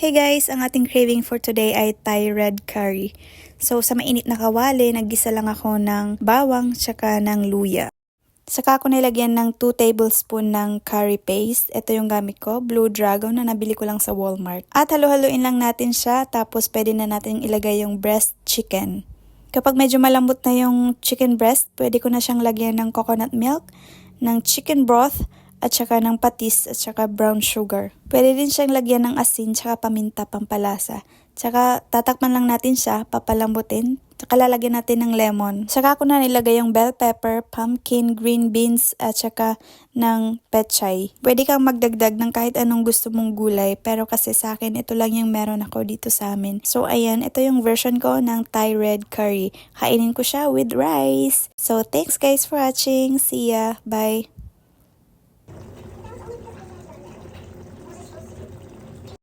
Hey guys, ang ating craving for today ay Thai red curry. So sa mainit na kawali, naggisa lang ako ng bawang tsaka ng luya. Saka ako nilagyan ng 2 tablespoon ng curry paste. Ito yung gamit ko, Blue Dragon na nabili ko lang sa Walmart. At halu-haluin lang natin siya, tapos pwede na natin ilagay yung breast chicken. Kapag medyo malambot na yung chicken breast, pwede ko na siyang lagyan ng coconut milk, ng chicken broth, at saka ng patis at saka brown sugar. Pwede din siyang lagyan ng asin tsaka paminta pampalasa. Tsaka tatakpan lang natin siya, papalambutin, tsaka lalagyan natin ng lemon. Tsaka ako na nilagay yung bell pepper, pumpkin, green beans at saka ng pechay. Pwede kang magdagdag ng kahit anong gusto mong gulay, pero kasi sa akin ito lang yung meron ako dito sa amin. So ayan, ito yung version ko ng Thai red curry. Kainin ko siya with rice. So thanks guys for watching. See ya. Bye.